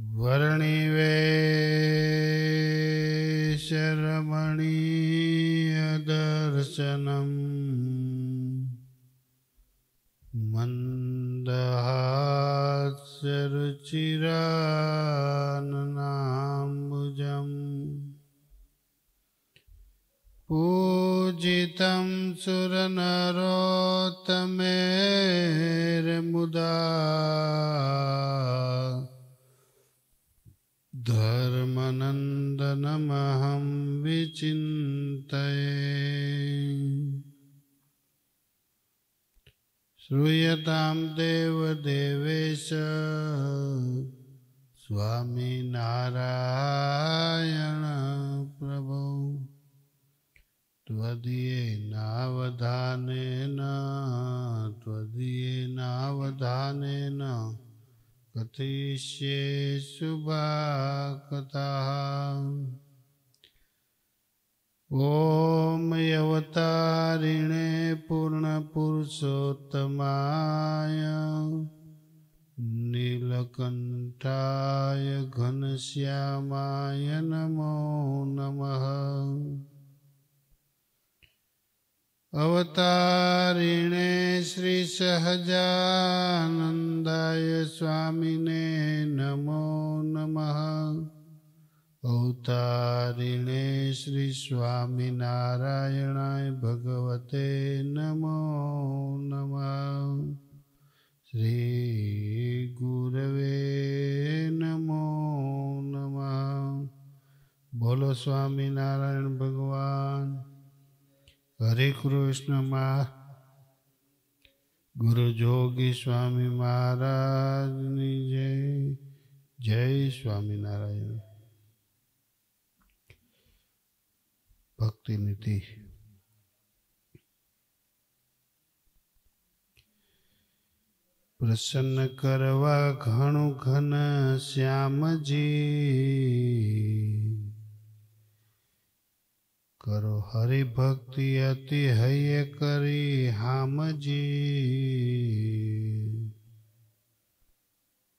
वर्णिवेशरमणीयदर्शनम् मन्दहास्यरुचिराननाम्बुजम् पूजितं सुरनरोत्तमेर्मुदा धर्मनन्दनमहं विचिन्तये। श्रूयतां देवदेवेश स्वामिनारायण प्रभो त्वदीयेनावधानेन कथयिष्ये शुभाकथाः। ॐ अवतारिणे पूर्णपुरुषोत्तमाय नीलकण्ठाय घनश्यामाय नमो नमः। अवतारिणे श्रीसहजानन्दाय स्वामिने नमो नमः। अवतारिणे श्री स्वामिनारायणाय भगवते नमो नमः। श्री गुरवे नमो नमः। बोलो स्वामिनारायण भगवान। हरे कृष्ण मा गुरु जोगी स्वामी महाराज जय। जय स्वामीनारायण। भक्ति नीति। प्रसन्न करवा घणु घन श्याम जी करो हरि भक्ति अति हय करी हाम जी।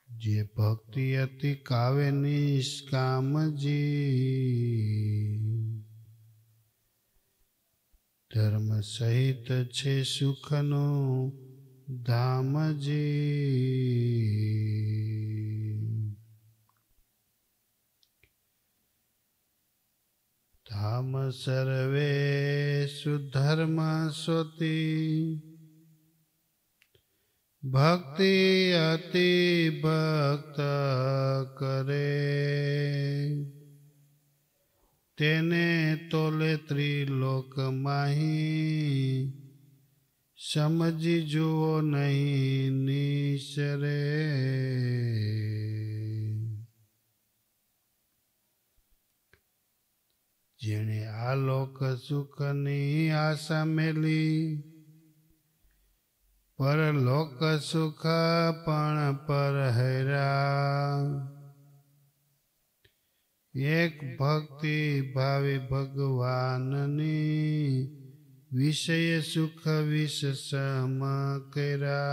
जे भक्ति अति कावे निष्काम जी धर्म सहित छे सुखनो धाम जी। धाम सर्वेषु धर्म स्वती भक्ति अति भक्त करे तेने तोले त्रिलोक माही समझी जुओ नहीं निसरे। जेने आलोक सुखनी आशा मेली परलोक सुख पण पर हैरा। एक भक्ति भावी भगवाननी विषय सुख विष सम केरा।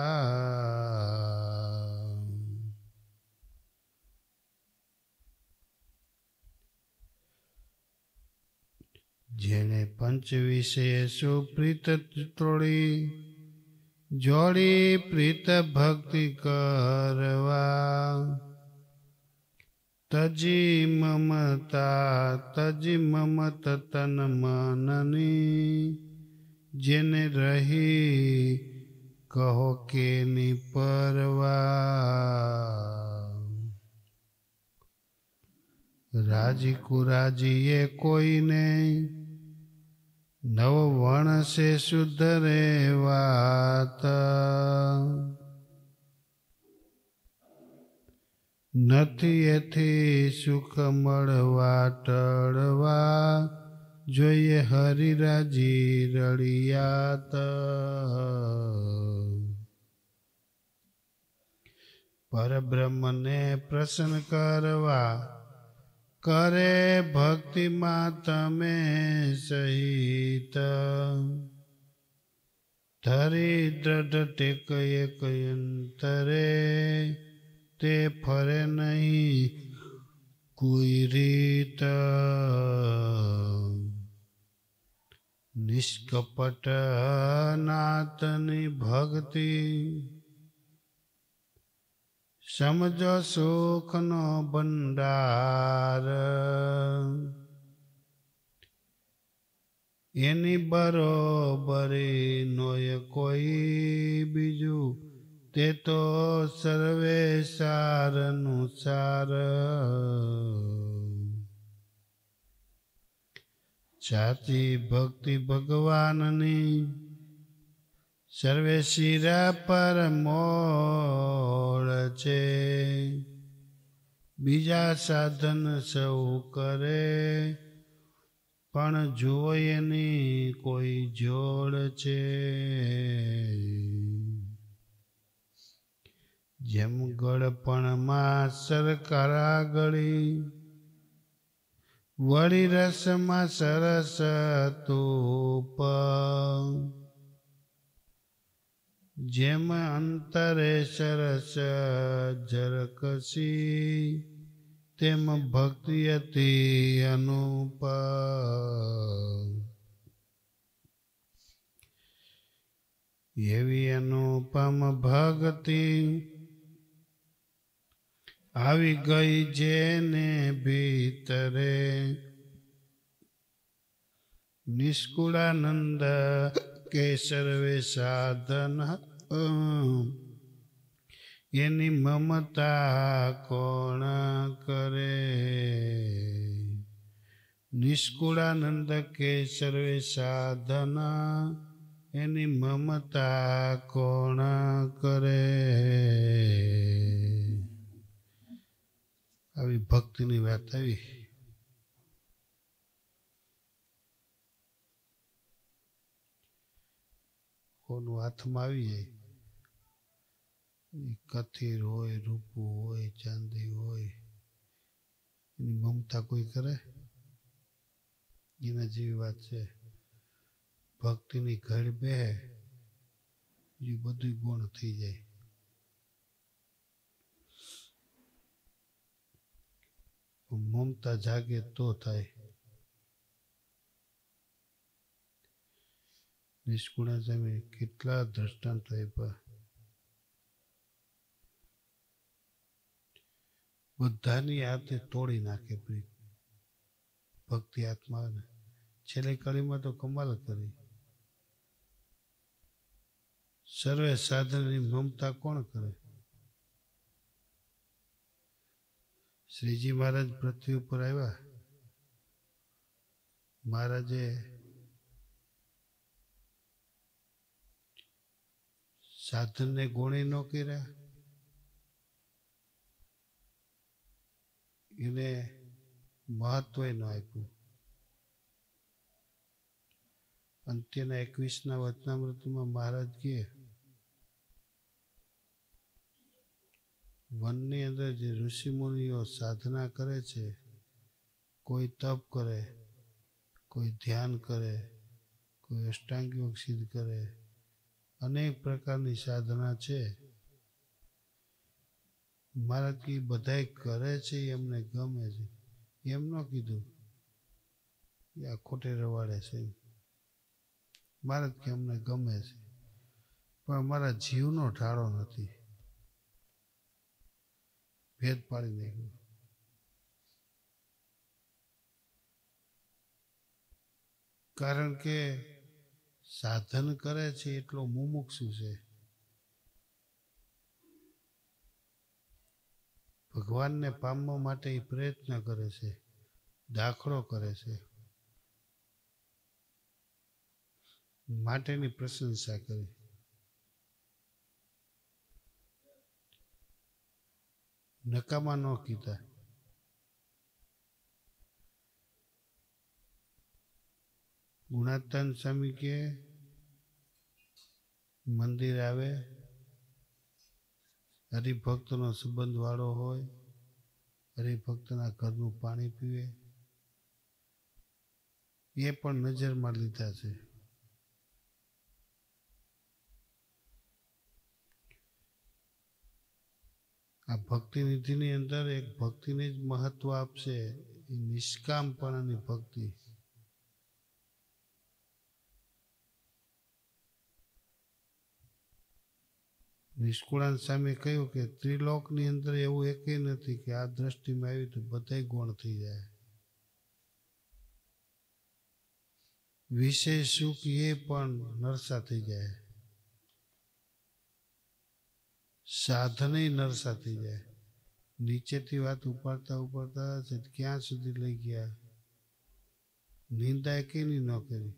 जेने पंच विषय सुप्रीत तोड़ी जोड़ी प्रीत भक्ति करवा तजी ममत तन मननी जेने रही कहो के निपरवा। राजी कुराजी ये कोई नहीं नव वण से सुधरे वात नथी एथी सुख मळवा टळवा जोये हरिराजी रड़ियात। पर ब्रह्म ने प्रसन्न करवा करे भक्ति मातमे सहित धरी दृढ़ टेक एक अंतरे તે ફરે નહીં કોઈ રીત નિષ્કપટ નાથની ભક્તિ સમજો સુખનો ભંડાર એની બરોબરી નોય કોઈ બીજું તે તો સર્વે સારનું સાર સાચી ભક્તિ ભગવાનની સર્વે શિરા પર મોળ છે બીજા સાધન સૌ કરે પણ જુઓ એની કોઈ જોડ છે જેમ ગળપણમાં સરકારા ગળી વળી રસમાં સરસ તૂપ જેમ અંતરે સરસ ઝરકસી તેમ ભક્તિ અતિ અનુપ એવી અનુપમ ભક્તિ આવી ગઈ જેને ભીતરે નિષ્કુળાનંદ કે સર્વે સાધન એની મમતા કોણ કરે નિષ્કુળાનંદ કે સર્વે સાધન એની મમતા કોણ કરે આવી ભક્તિની વાત આવી કોનું હાથમાં આવી જાય કથિર હોય રૂપું હોય ચાંદી હોય એની મમતા કોઈ કરે એના જેવી વાત છે ભક્તિની ઘડ બે એ બધું ગુણ થઈ જાય મમતા જાગે તો થાય નિષ્કુળા સ્વામી કેટલા દ્રષ્ટાંતો આપ્યા બધાની હાથે તોડી નાખે ભક્તિ હાથમાં છેલ્લે કડીમાં તો કમાલ કરી સર્વે સાધનની મમતા કોણ કરે શ્રીજી મહારાજ પૃથ્વી ઉપર આવ્યા મહારાજે સાધનને ગોણી ન કર્યા એને મહત્વ ન આપ્યું અંત્યના 21ના વચનામૃતમાં મહારાજ કહે વનની અંદર જે ઋષિમુનિઓ સાધના કરે છે કોઈ તપ કરે કોઈ ધ્યાન કરે કોઈ અષ્ટાંગ યોગ સિદ્ધ કરે અનેક પ્રકારની સાધના છે મહારાજ કે બધાય કરે છે એમને ગમે છે એમ ન કીધું કે આ ખોટે રવાડે છે મહારાજ કે અમને ગમે છે પણ અમારા જીવનો ઢાળો નથી ભેદ પાડી નાખ્યો કારણ કે સાધન કરે છે એટલો મુમુક્ષુ છે ભગવાનને પામવા માટે એ પ્રયત્ન કરે છે દાખલો કરે છે માટેની પ્રશંસા કરી નકામા ન કીધા ગુણાત્તાન સ્વામી કે મંદિર આવે હરિભક્તનો સંબંધ વાળો હોય હરિભક્તના ઘરનું પાણી પીવે એ પણ નજરમાં લીધા છે આ ભક્તિ નિધિની અંદર એક ભક્તિને જ મહત્વ આપશે, એ નિષ્કામપણાની ભક્તિ. નિષ્કુળાન સામે કહ્યું કે ત્રિલોકની અંદર એવું એકેય નથી કે આ દ્રષ્ટિમાં આવી તો બધાય ગુણ થઈ જાય. વિષય સુખ એ પણ નરસા થઈ જાય, સાધને નરસા થઈ જાય. નીચેથી વાત ઉપાડતા ઉપાડતા ક્યાં સુધી લઈ ગયા, નિંદા કેની ન કરી,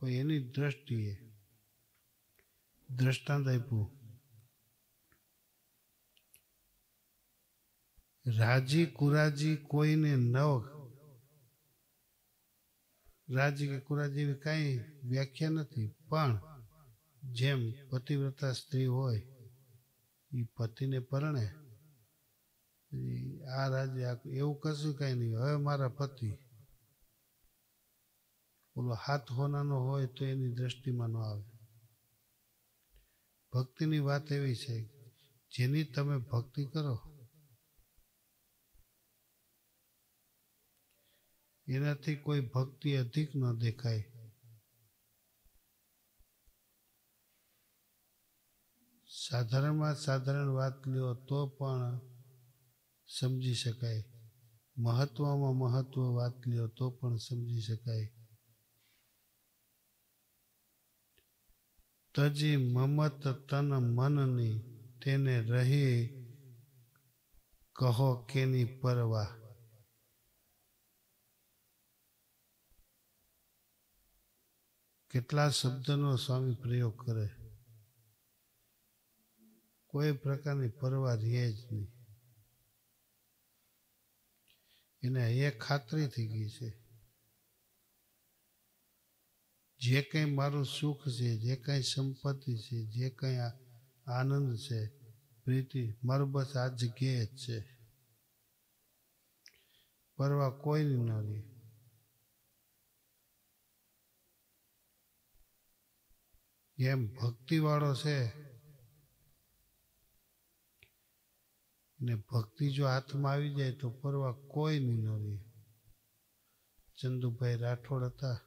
પણ એની દ્રષ્ટિએ દ્રષ્ટાંત આપ્યું. રાજી કુરાજી કોઈને ન, રાજી કે કુરાજી એવી કાંઈ વ્યાખ્યા નથી, પણ જેમ પતિવ્રતા સ્ત્રી હોય એ પતિને પરણે, આ રાજી એવું કશું કાંઈ નહીં. હવે મારા પતિ ઓલો હાથ હોનાનો હોય તો એની દ્રષ્ટિમાં ન આવે. ભક્તિની વાત એવી છે, જેની તમે ભક્તિ કરો એનાથી કોઈ ભક્તિ અધિક ન દેખાય. સાધારણમાં સાધારણ વાત લ્યો તો પણ સમજી શકાય, મહત્વમાં મહત્વ વાત લ્યો તો પણ સમજી શકાય. તજી મમત તન મનની તેને રહી કહો કેની પરવા. કેટલા શબ્દનો સ્વામી પ્રયોગ કરે, કોઈ પ્રકારની પરવા રહે જ નહીં. એને એ ખાતરી થઈ ગઈ છે, જે કંઈ મારું સુખ છે, જે કંઈ સંપત્તિ છે, જે કંઈ આનંદ છે, પ્રીતિ, મારું બસ આ જગ્યાએ જ છે. પરવા કોઈની ન રહે. એમ ભક્તિવાળો છે ને ભક્તિ જો હાથમાં આવી જાય તો પરવા કોઈની ન રહે. ચંદુભાઈ રાઠોડ હતા,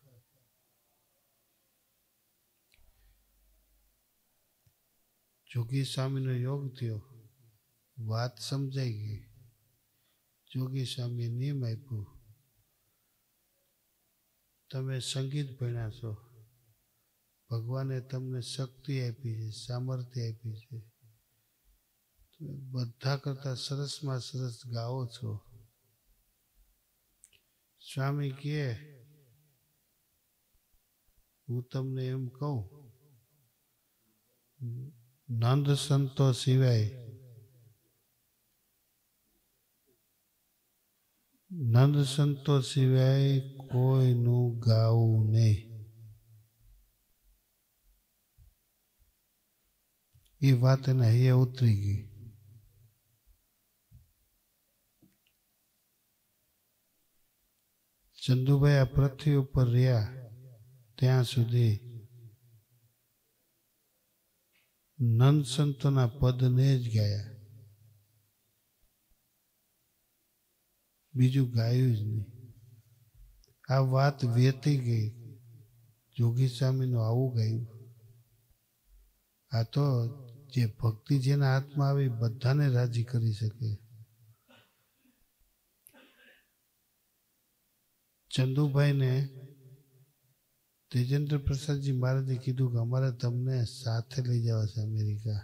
જોગી સ્વામીનો યોગ થયો, વાત સમજાઈ ગઈ. જોગી સ્વામીએ નિયમ આપ્યું, તમે સંગીત ભણ્યા છો, ભગવાને તમને શક્તિ આપી છે, સામર્થ્ય આપી છે, તમે બધા કરતા સરસમાં સરસ ગાઓ છો. સ્વામી કહે, હું તમને એમ કહું, નંદ સંતો સિવાય કોઈનું ગાવું નહીં. એ વાત એને અહીંયા ઉતરી ગઈ. ચંદુભાઈ આ પૃથ્વી ઉપર રહ્યા ત્યાં સુધી નંદ સંતોના પદને જ ગાયા, બીજું ગાયું જ નહીં. આ વાત વેતી ગઈ. જોગી સ્વામીનું આવું ગાયું. આ તો જે ભક્તિ જેના હાથમાં આવે બધાને રાજી કરી શકે. ચંદુભાઈને તેજેન્દ્ર પ્રસાદજી મહારાજે કીધું કે અમારે તમને સાથે લઈ જવા છે અમેરિકા.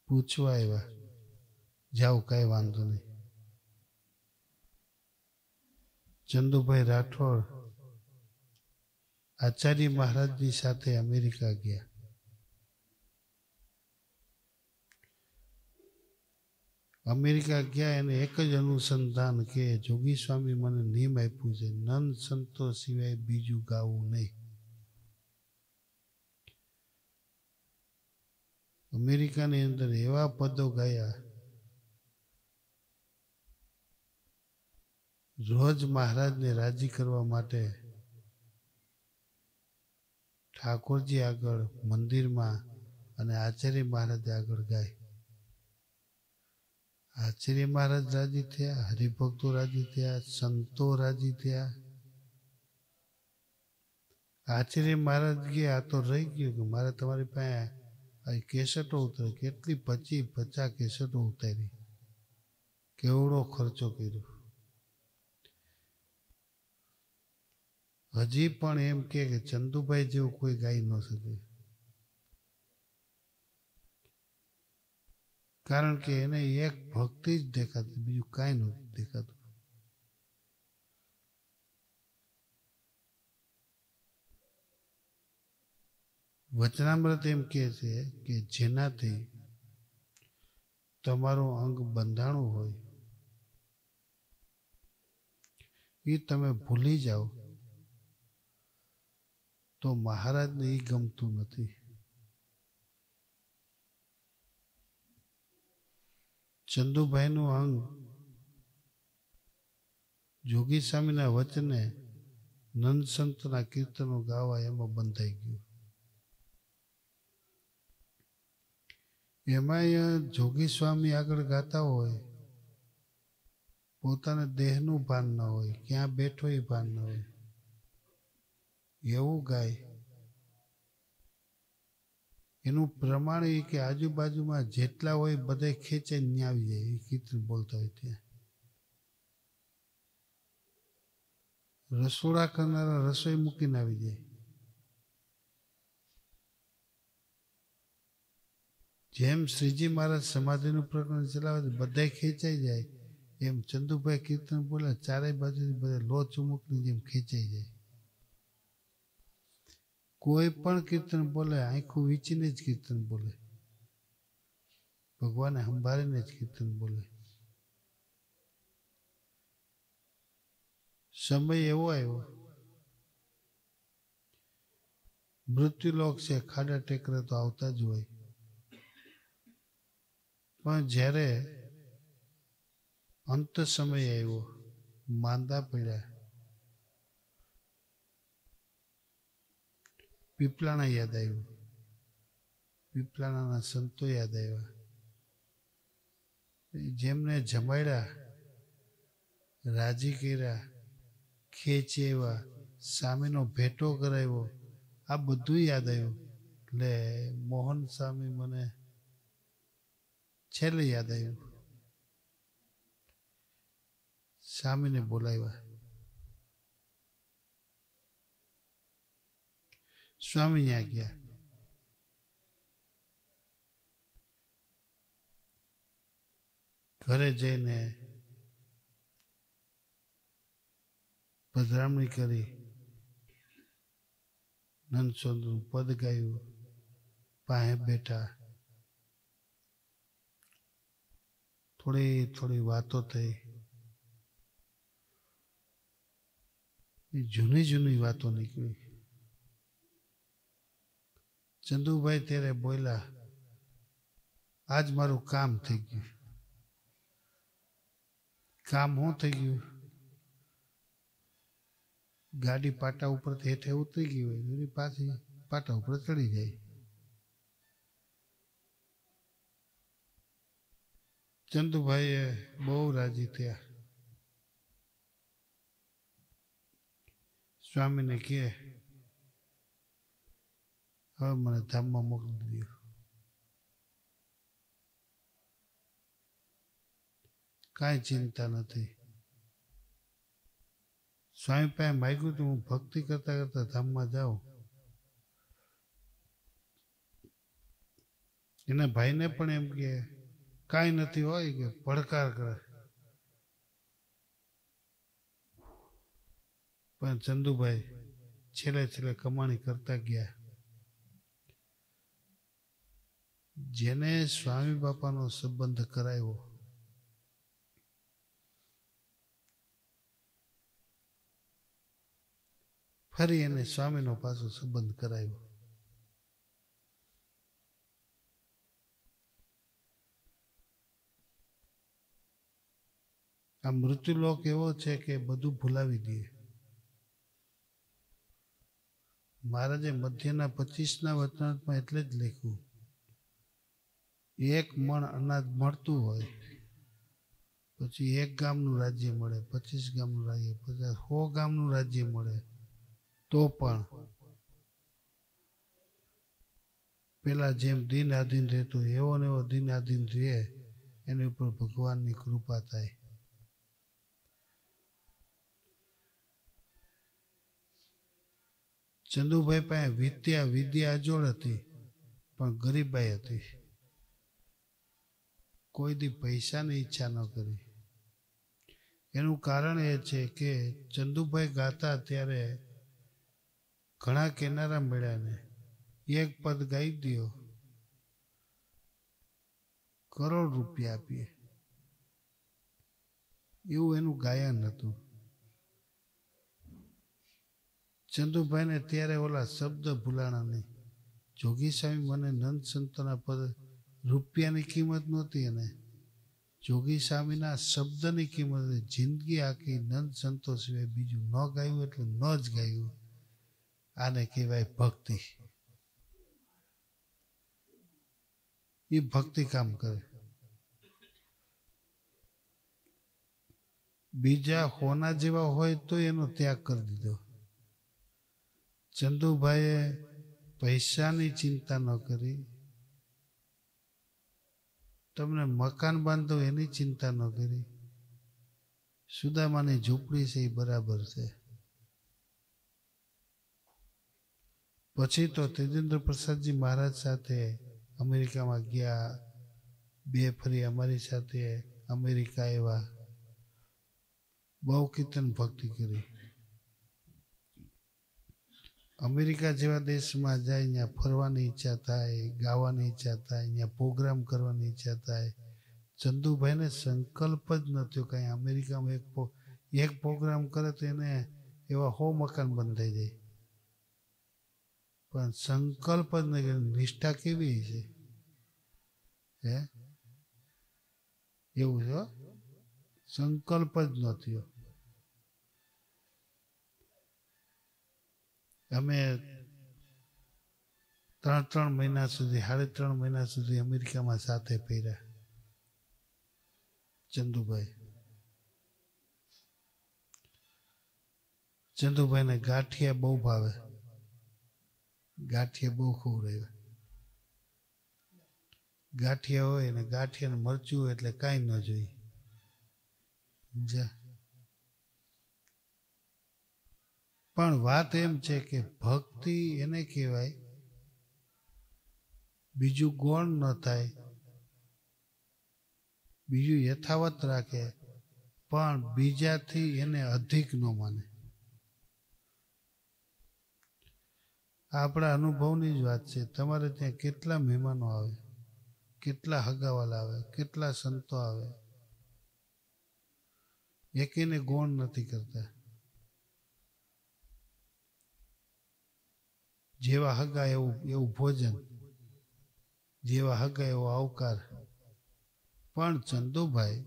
પૂછવા આવ્યા, જાઓ કાંઈ વાંધો નહીં. ચંદુભાઈ રાઠોડ આચાર્ય મહારાજની સાથે અમેરિકા ગયા. અમેરિકા ગયા એને એક જ અનુસંધાન કે જોગી સ્વામી મને નિયમ આપ્યું છે, નંદ સંતો સિવાય બીજું ગાવું નહીં. અમેરિકાની અંદર એવા પદો ગાયા, રોજ મહારાજને રાજી કરવા માટે ઠાકોરજી આગળ મંદિરમાં અને આચાર્ય મહારાજે આગળ ગાય. આચાર્ય મહારાજ રાજી થયા, હરિભક્તો રાજી થયા, સંતો રાજી થયા. આચાર્ય મહારાજ ગયા આ તો રહી ગયું કે મારે તમારી પાસે આ કેસેટો ઉતરે. કેટલી 50 કેસેટો ઉતારી, કેવડો ખર્ચો કર્યો. હજી પણ એમ કે ચંદુભાઈ જેવું કોઈ ગાઈ ન શકે, કારણ કે એને એક ભક્તિ જ દેખાતી, બીજું કાંઈ નહોતું દેખાતું. વચનામૃત એમ કહે છે કે જેનાથી તમારું અંગ બંધાણું હોય એ તમે ભૂલી જાઓ તો મહારાજને એ ગમતું નથી. ચંદુભાઈનું અંગ જોગી સ્વામીના વચને નંદ સંતના કીર્તનો ગાવા એમાં બંધાઈ ગયું. એમાં જોગી સ્વામી આગળ ગાતા હોય, પોતાને દેહનું ભાન ન હોય, ક્યાં બેઠો એ ભાન ન હોય, એવું ગાય. એનું પ્રમાણ એ કે આજુબાજુમાં જેટલા હોય બધા ખેંચાઈને આવી જાય એ કીર્તન બોલતા હોય ત્યાં. રસોડા કરનારા રસોઈ મૂકીને આવી જાય. જેમ શ્રીજી મહારાજ સમાધિનું પ્રકરણ ચલાવે બધા ખેંચાઈ જાય, એમ ચંદુભાઈ કીર્તન બોલે ચારેય બાજુથી બધા લો ચુમુકની જેમ ખેંચાઈ જાય. કોઈ પણ કીર્તન બોલે આંખું વીંચીને જ કીર્તન બોલે, ભગવાને સંભાળીને જ કીર્તન બોલે. સમય એવો આવ્યો, મૃત્યુલોક છે, ખાડા ટેકરે તો આવતા જ હોય. પણ જ્યારે અંત સમય આવ્યો, માંદા પડ્યા, પીપલાણા યાદ આવ્યું, પીપલાણાના સંતો યાદ આવ્યા. જેમને જમાડ્યા, રાજી કર્યા, ખેંચેવા, સામેનો ભેટો કરાવ્યો, આ બધું યાદ આવ્યું. એટલે મોહન સ્વામી મને છેલ્લે યાદ આવ્યું. સ્વામીને બોલાવ્યા. સ્વામી ત્યાં ગયા. ઘરે જઈને પધરામણી કરી, નંદસોંદનું પદ ગાયું, પાસે બેઠા, થોડી વાતો થઈ. જૂની વાતો નીકળી. ચંદુભાઈ ત્યારે બોલ્યા, આજ મારું કામ થઈ ગયું. કામ શું થઈ ગયું? ગાડી પાટા ઉપરથી હેઠે ઉતરી ગઈ હોય એની પાછી પાટા ઉપર ચડી જાય. ચંદુભાઈએ બહુ રાજી થયા. સ્વામીને કહે, હવે મને ધામમાં મોકલી દો. કાંઈ ચિંતા નથી. સ્વામી પાસે માગ્યું તો હું ભક્તિ કરતા કરતા ધામમાં જાઉં. એના ભાઈને પણ એમ કે કાંઈ નથી હોય કે પડકાર કરે. પણ ચંદુભાઈ છેલ્લે કમાણી કરતા ગયા. જેને સ્વામી બાપાનો સંબંધ કરાવ્યો, ફરી એને સ્વામીનો પાછો સંબંધ કરાવ્યો. આ મૃત્યુલોક એવો છે કે બધું ભૂલાવી દે. મહારાજે મધ્યના 25ના વચનામૃતમાં એટલે જ લખ્યું એક મણ અનાજ મળતું હોય, પછી 1 ગામનું રાજ્ય મળે, 25 ગામનું રાજ્ય, 100 ગામનું રાજ્ય મળે, તો પણ પેલા જેમ દિન આધીન રહેતું એવો ને એવો દિન આધીન રહે, એની ઉપર ભગવાનની કૃપા થાય. ચંદુભાઈ પાસે વિદ્યા અજોડ હતી, પણ ગરીબાઈ હતી. કોઈ દી પૈસાની ઈચ્છા ન કરી. એનું કારણ એ છે કે ચંદુભાઈ ગાતા ત્યારે ઘણા કેનારા મળ્યા ને, એક પદ ગાઈ દો, કરોડ રૂપિયા આપીએ, એવું એનું ગાયન હતું. ચંદુભાઈને ત્યારે ઓલા શબ્દ ભૂલાણા નહીં. જોગી સ્વામી મને નંદ સંતોના પદ, રૂપિયાની કિંમત નહોતી, એને જોગી સ્વામીના શબ્દની કિંમત. જિંદગી આખી નંદ સંતો સિવાય બીજું ન ગાયું એટલે ન જ ગાયું. આને કહેવાય ભક્તિ. એ ભક્તિ કામ કરે. બીજા હોના જેવા હોય તો એનો ત્યાગ કરી દીધો. ચંદુભાઈએ પૈસાની ચિંતા ન કરી, તમને મકાન બાંધો એની ચિંતા ન કરી. સુદામાની ઝૂંપડી છે એ બરાબર છે. પછી તો તેજેન્દ્ર પ્રસાદજી મહારાજ સાથે અમેરિકામાં ગયા, 2 ફરી અમારી સાથે અમેરિકા આવ્યા, બહુ કીર્તન ભક્તિ કરી. અમેરિકા જેવા દેશમાં જાય, ત્યાં ફરવાની ઈચ્છા થાય, ગાવાની ઈચ્છા થાય, ત્યાં પ્રોગ્રામ કરવાની ઈચ્છા થાય. ચંદુભાઈને સંકલ્પ જ નહોતો કાંઈ. અમેરિકામાં એક પ્રોગ્રામ કરે તો એને એવા 100 મકાન બંધાઈ જાય, પણ સંકલ્પ જ નહીં. નિષ્ઠા કેવી છે હે, એવું છે. સંકલ્પ જ નહોતો. અમે 3 મહિના સુધી, 3.5 મહિના સુધી અમેરિકામાં સાથે ફર્યા. ચંદુભાઈને ગાંઠિયા બહુ ભાવે, ગાંઠિયા બહુ ખવડાવ્યા. ગાંઠિયા હોય ને ગાંઠિયાને મરચું હોય એટલે કાંઈ ન જોઈએ. પણ વાત એમ છે કે ભક્તિ એને કહેવાય, બીજું ગૌણ ન થાય, બીજું યથાવત રાખે, પણ બીજાથી એને અધિક ન માને. આપણા અનુભવની જ વાત છે. તમારે ત્યાં કેટલા મહેમાનો આવે, કેટલા હગાવાલા આવે, કેટલા સંતો આવે, એકેને ગૌણ નથી કરતા. જેવા હગા એવું ભોજન, જેવા હગા એવો આવકાર. પણ ચંદુભાઈ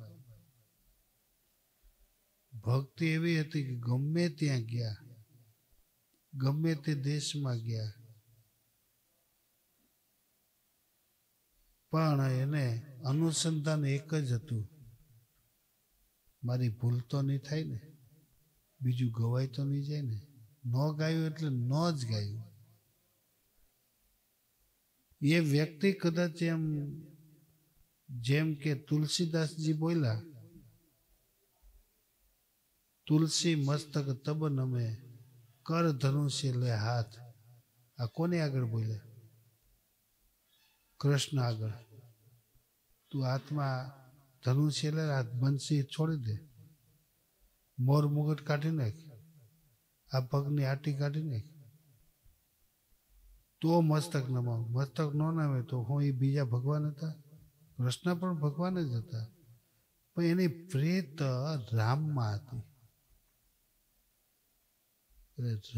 ભક્તિ એવી હતી કે ગમે ત્યાં ગયા, ગમે તે દેશમાં ગયા, પણ એને અનુસંધાન એક જ હતું, મારી ભૂલ તો નહીં થાય ને, બીજું ગવાય તો નહીં જાય ને. ન ગાયું એટલે ન જ ગાયું. એ વ્યક્તિ કદાચ જેમ કે તુલસીદાસજી બોલ્યા, તુલસી મસ્તક તબ નમે, કર ધનુષ્ય લે હાથ. આ કોને આગળ બોલ્યા? કૃષ્ણ આગળ. તું હાથમાં ધનુષ્ય લે, હાથ બંસી છોડી દે, મોર મુગટ કાઢી નાખ, આ પગની આટી કાઢી નાખ, તો મસ્તક નમાવ. મસ્તક ન નમે તો હું એ બીજા ભગવાન હતા? કૃષ્ણ પણ ભગવાન જ હતા, પણ એની પ્રીત રામમાં હતી.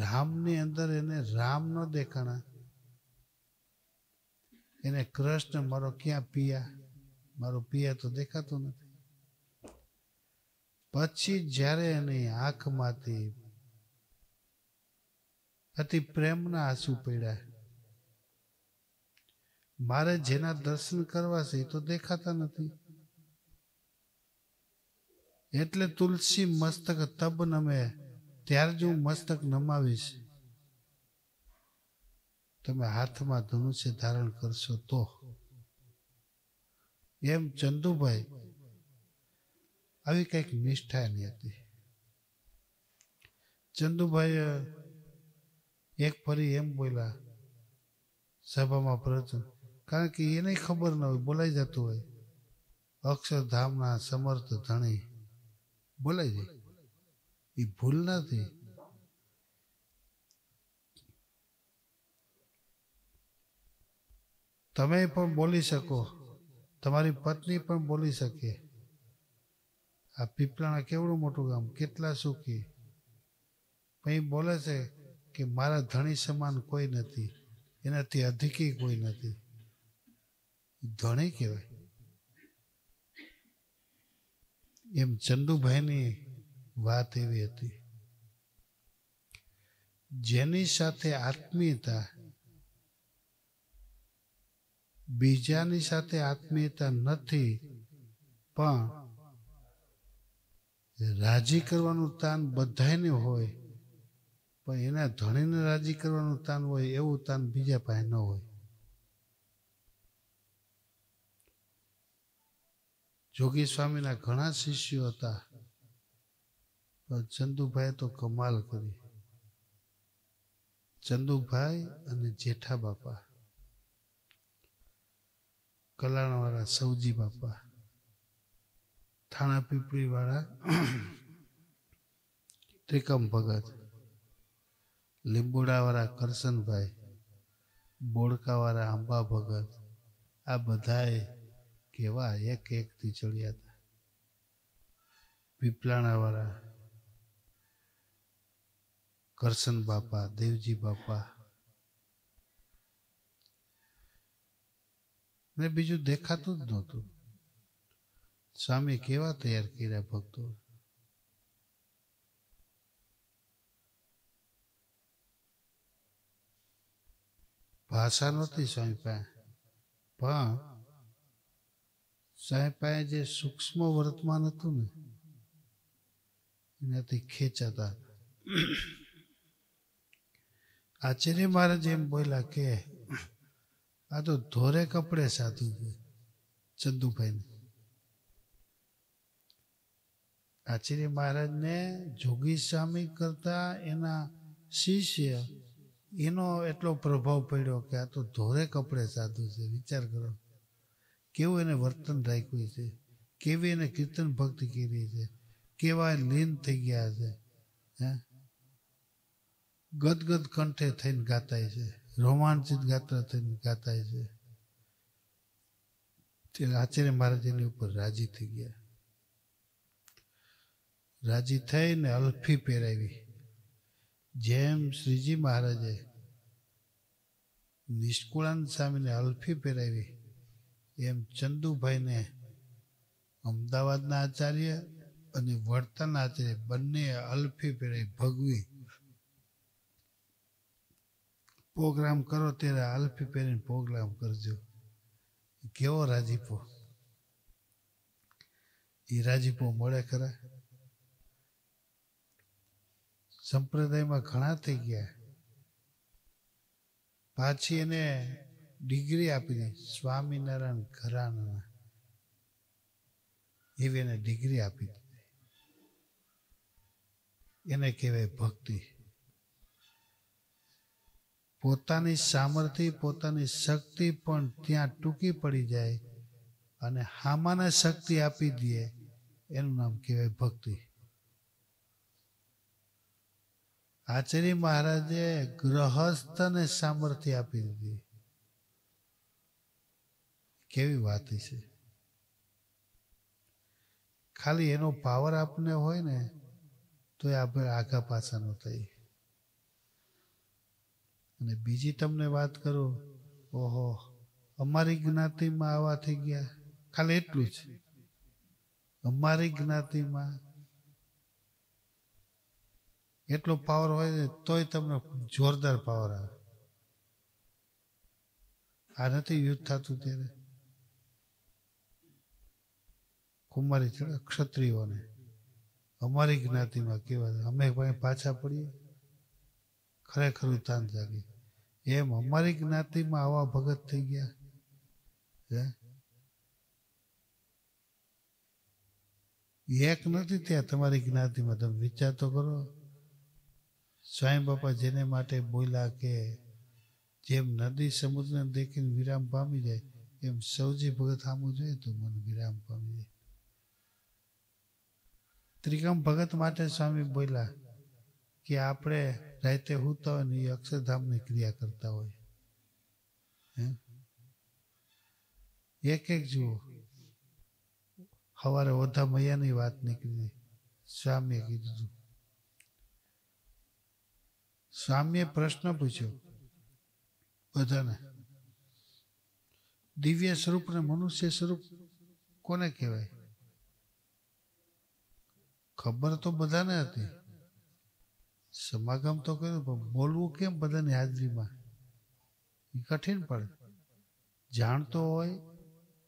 રામની અંદર એને રામ ન દેખાણા, એને કૃષ્ણ મારો ક્યાં પિયા, મારો પિયા તો દેખાતો નથી. પછી જ્યારે એની આંખમાંથી અતિ પ્રેમના આંસુ પડ્યા, મારે જેના દર્શન કરવા છે એ તો દેખાતા નથી. એટલે તુલસી મસ્તક તબ નમે, ત્યારે જ હું મસ્તક નમાવીશ. તમે હાથમાં ધનુષ્ય ધારણ કરશો તો. એમ ચંદુભાઈ આવી કઈક નિષ્ઠા એની હતી. ચંદુભાઈ એક ફરી એમ બોલ્યા સભામાં પ્રવચન, કારણ કે એને ખબર ન હોય, બોલાઈ જતું હોય અક્ષરધામના સમર્થ ધણી બોલાઈ જાય, એ ભૂલ નથી. તમે પણ બોલી શકો, તમારી પત્ની પણ બોલી શકે. આ પીપળાણા કેવડું મોટું ગામ, કેટલા સુખી. પણ બોલે છે કે મારા ધણી સમાન કોઈ નથી, એનાથી અધિકી કોઈ નથી. ધણી કહેવાય. એમ ચંદુભાઈની વાત એવી હતી. જેની સાથે આત્મીયતા, બીજાની સાથે આત્મીયતા નથી, પણ રાજી કરવાનું તાન બધાને હોય, પણ એના ધણીને રાજી કરવાનું તાન હોય એવું તાન બીજા પાસે ન હોય. જોગી સ્વામીના ઘણા શિષ્યો હતા, પણ ચંદુભાઈ તો કમાલ કરી. ચંદુભાઈ અને જેઠા બાપા, કલાણવાળા સૌજી બાપા, થાણા પીપળી વાળા ત્રિકમ ભગત, લીંબુડા વાળા કરશનભાઈ, બોડકા વાળા અંબા ભગત, આ બધાએ કેવા એક થી ચડ્યા હતા. પીપલાણા વાળા કરશન બાપા, દેવજી બાપા, ને બીજું દેખાતું જ નહોતું. સ્વામી કેવા તૈયાર કર્યા ભક્તો. ભાષા નહોતી સ્વામી પાસે, પણ સ્વામી પાસે જે સૂક્ષ્મ વર્તમાન હતું ને એનાથી ખેંચાતા. આચાર્ય મહારાજ એમ બોલ્યા કે આ તો ધોરે કપડે સાધુ છે ચંદુભાઈને. આચાર્ય મહારાજને જોગી સ્વામી કરતા એના શિષ્ય એનો એટલો પ્રભાવ પડ્યો કે આ તો ધોરે કપડે સાધુ છે. વિચાર કરો કેવું એને વર્તન રાખ્યું છે, કેવી એને કીર્તન ભક્તિ કરી છે, કેવા લીન થઈ ગયા છે. હે ગદગદ કંઠે થઈને ગાતાય છે, રોમાંચિત ગાતા થઈને ગાતાય છે. ત્યારે આચાર્ય મહારાજ એની ઉપર રાજી થઈ ગયા. રાજી થઈને અલ્ફી પહેરાવી. જેમ શ્રીજી મહારાજે નિષ્કુળાનંદ સ્વામીને અલ્ફી પહેરાવી, એમ ચંદુભાઈને અમદાવાદના આચાર્ય અને વડતાના આચાર્ય બંને અલ્ફી પહેરાવી. ભગવી પ્રોગ્રામ કરો ત્યારે અલ્ફી પહેરીને પ્રોગ્રામ કરજો. કેવો રાજીપો. એ રાજીપો મળે ખરા? સંપ્રદાયમાં ઘણા થઈ ગયા. પાછી એને ડિગ્રી આપી દીધી સ્વામિનારાયણ ઘરાના એવી એને ડિગ્રી આપી દીધી. એને કહેવાય ભક્તિ. પોતાની સામર્થ્ય, પોતાની શક્તિ પણ ત્યાં ટૂંકી પડી જાય અને હામાને શક્તિ આપી દે, એનું નામ કહેવાય ભક્તિ. આચાર્ય મહારાજે ગ્રહસ્થને સામર્થ્ય આપી દીધી. કેવી વાત છે. ખાલી એનો પાવર આપને હોય ને તો આપણે આગા પાછા ન થઈ. અને બીજી તમને વાત કરું, ઓહો અમારી જ્ઞાતિમાં આવા થઈ ગયા. ખાલી એટલું જ, અમારી જ્ઞાતિમાં એટલો પાવર હોય ને તોય તમને જોરદાર પાવર આવે. આ નથી યુદ્ધ થતું ત્યારે કુમારી ચડે ક્ષત્રિયોને અમારી જ્ઞાતિમાં કેવા અમે પાછા પડીએ ખરેખર તાન જાગે એમ અમારી જ્ઞાતિમાં આવા ભગત થઈ ગયા એક નથી ત્યાં તમારી જ્ઞાતિમાં તમે વિચાર તો કરો સ્વામી બાપા જેને માટે બોલ્યા કે જેમ નદી સમુદ્રને દેખીને વિરામ પામી જાય એમ સૌજી ભગત સામું જોઈએ તો મને વિરામ પામી જાય. ત્રિકમ ભગત માટે સ્વામી બોલ્યા કે આપણે રાતે હોતા હોય ને એ અક્ષરધામની ક્રિયા કરતા હોય. એક જુઓ સવારે ઓધા મૈયાની વાત નીકળી સ્વામીએ કીધું. સ્વામીએ પ્રશ્ન પૂછ્યો બધાને દિવ્ય સ્વરૂપ ને મનુષ્ય સ્વરૂપ કોને કહેવાય? ખબર તો બધાને હતી, સમાગમ તો કર્યું પણ બોલવું કેમ બધાની હાજરીમાં એ કઠિન પડે. જાણતો હોય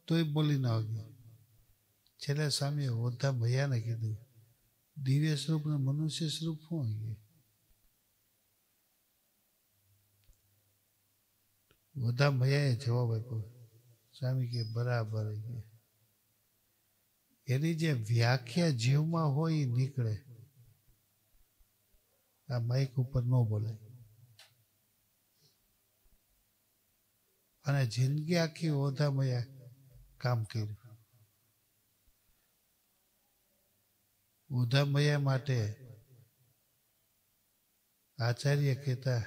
તોય બોલી ના હોય. છેલ્લે સ્વામીએ ઓધા ભૈયાને કીધું દિવ્ય સ્વરૂપ ને મનુષ્ય સ્વરૂપ શું હોય? ઓધા ભૈયાએ જવાબ આપ્યો. સ્વામી કે બરાબર. એની જે વ્યાખ્યા જીવમાં હોય એ નીકળે. આ માઇક ઉપર ન બોલાય. અને જિંદગી આખી ઓધા મૈયા કામ કર્યું. ઓધા મૈયા માટે આચાર્ય કહેતા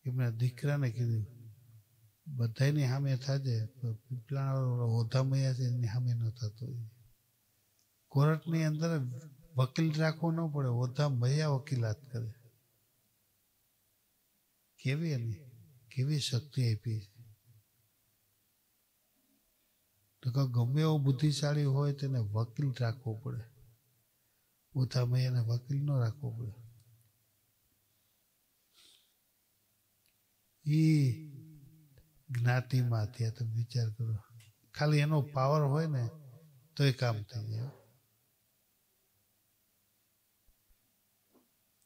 એમના દીકરાને કીધું બધાની સામે થાજે પીપળાના ઓધા મૈયા છે એની સામે ન થતો. કોર્ટની અંદર વકીલ રાખવો ન પડે, ઓધા મૈયા વકીલાત કરે. કેવી એની કેવી શક્તિ આપી છે. તો ગમે એવો બુદ્ધિશાળી હોય તેને વકીલ રાખવો પડે. ઓધા મૈયાને વકીલ ન રાખવો પડે. એ જ્ઞાતિમાં ત્યાં તમે વિચાર કરો, ખાલી એનો પાવર હોય ને તોય કામ થઈ જાય.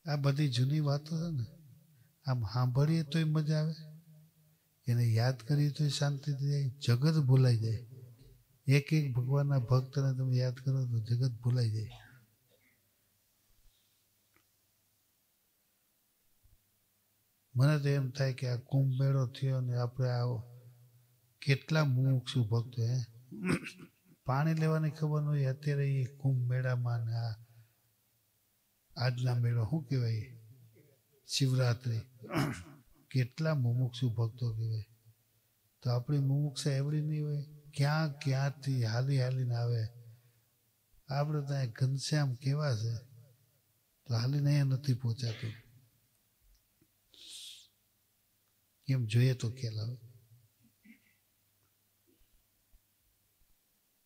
આ બધી જૂની વાતો છે ને, આમ સાંભળીએ તોય મજા આવે, એને યાદ કરીએ તોય શાંતિ થઈ જાય, જગત ભૂલાઈ જાય. એક ભગવાનના ભક્તને તમે યાદ કરો તો જગત ભૂલાઈ જાય. મને તો એમ થાય કે આ કુંભ મેળો થયો ને આપણે આવો કેટલા મુમુક્ષુ ભક્તો પાણી લેવાની ખબર ન હોય અત્યારે એ કુંભ મેળામાં ને આજના મેળો શું કહેવાય શિવરાત્રિ કેટલા મુમુક્ષુ ભક્તો કહેવાય. તો આપણી મુમુક્ષા એવડી નહીં હોય. ક્યાંથી હાલી હાલીને આવે. આપણે ત્યાં ઘનશ્યામ કેવા છે તો હાલીને અહીંયા નથી પહોંચાતું. એમ જોઈએ તો ખ્યાલ આવે.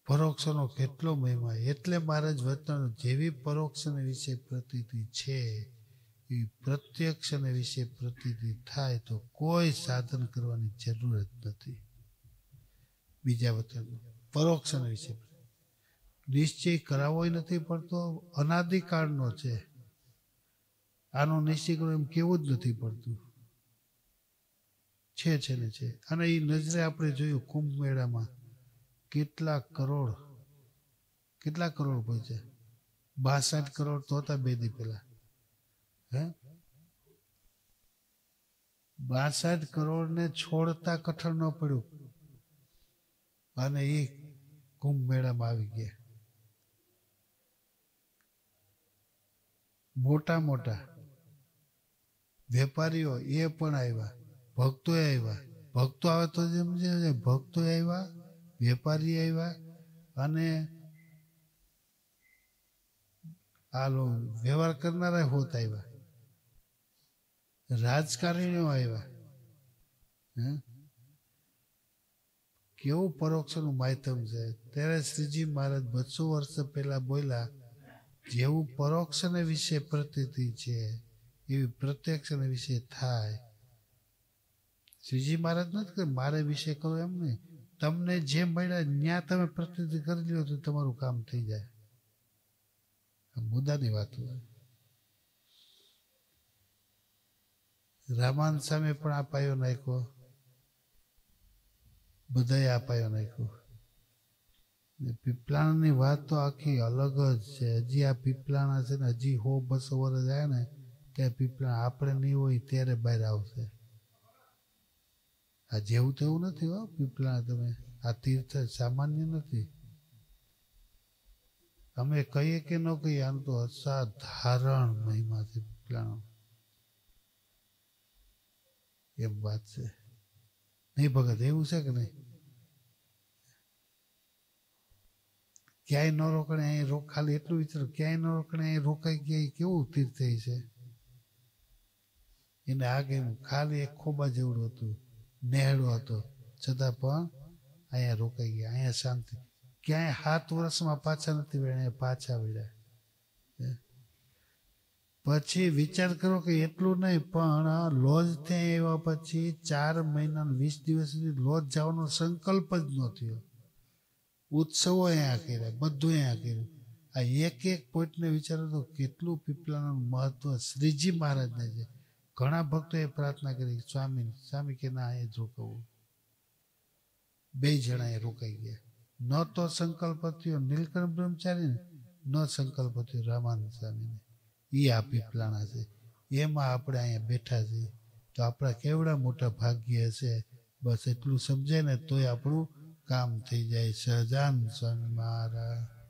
પરોક્ષનો કેટલો મહિમા. એટલે મહારાજ વચન જેવી પરોક્ષને વિશે પ્રતીતિ છે એ પ્રત્યક્ષને વિશે પ્રતીતિ થાય તો કોઈ સાધન કરવાની જરૂર જ નથી. બીજા વચન પરોક્ષને વિશે નિશ્ચય કરાવવો નથી પડતો, અનાદિકાળનો છે. આનો નિશ્ચય કરવો એમ કેવું જ નથી પડતું. છે ને છે. અને એ નજરે આપણે જોયું કુંભ મેળામાં કેટલા કરોડ પહોંચ્યા. 62 કરોડ તો હતા 2 દી પહેલા. 62 કરોડ ને છોડતા કઠણ ન પડ્યું અને એ કુંભ મેળામાં આવી ગયા. મોટા મોટા વેપારીઓ એ પણ આવ્યા, ભક્તો આવ્યા. ભક્તો આવે તો જેમ છે ભક્તો આવ્યા, વેપારી આવ્યા અને આ વ્યવહાર કરનારા હોત આવ્યા, રાજકારણીઓ આવ્યા. કેવું પરોક્ષનું માધ્યમ છે. ત્યારે શ્રીજી મહારાજ 200 વર્ષ પહેલા બોલ્યા જેવું પરોક્ષને વિશે પ્રતીતિ છે એવી પ્રત્યક્ષને વિશે થાય શ્રીજી મહારાજ નથી કે મારે વિશે કરો એમ નહીં. તમને જે મળ્યા ત્યાં તમે પ્રતિનિધિ કરી લો તો તમારું કામ થઈ જાય. મુદ્દાની વાત હોય. રામાનંદ સામે પણ આ પાયો નાખ્યો, બધાએ આ પાયો નાખ્યો. પીપલાણાની વાત તો આખી અલગ જ છે. હજી આ પીપલાણા છે ને હજી 100-200 વર્ષ જાય ને ત્યાં પીપલાણા આપણે નહીં હોય ત્યારે બહાર આવશે. આ જેવું તેવું નથી હો પીપલાણા. તમે આ તીર્થ સામાન્ય નથી. અમે કહીએ કે ન કહીએ, આનું તો અસાધારણ મહિમા છે પીપલાણા. એમ વાત છે નહીં ભગત? એવું છે કે નહીં? ક્યાંય ન રોકણે અહીં ખાલી એટલું વિચારો, ક્યાંય ન રોકણે અહીં રોકાઈ ગયા કેવું તીર્થ છે. એને આગે ખાલી એક ખોબા જેવડું હતું, નેહડો હતો, છતાં પણ અહીંયા રોકાઈ ગયા. અહીંયા શાંતિ. ક્યાંય 7 વર્ષમાં પાછા નથી વળ્યા, પાછા વળ્યા. પછી વિચાર કરો કે એટલું નહીં પણ લોજ ત્યાં આવ્યા પછી 4 મહિના 20 દિવસ સુધી લોજ જવાનો સંકલ્પ જ ન થયો. ઉત્સવો અહીંયા કર્યા, બધું અહીંયા કર્યું. આ એક પોઈન્ટને વિચારો તો કેટલું પીપલાનું મહત્વ શ્રીજી મહારાજને છે. ઘણા ભક્તોએ પ્રાર્થના કરી સ્વામી કે ના એ જ રોકાવું. 2 જણા એ રોકાઈ ગયા. ન તો સંકલ્પ થયો નીલકંઠ બ્રહ્મચારીને, ન સંકલ્પ થયો રામાનંદ સ્વામીને. એ આ પીપલાણા છે. એમાં આપણે અહીંયા બેઠા છીએ તો આપણા કેવડા મોટા ભાગ્ય હશે. બસ એટલું સમજાય ને તોય આપણું કામ થઈ જાય. સહજાનંદ સ્વામી મહારાજ.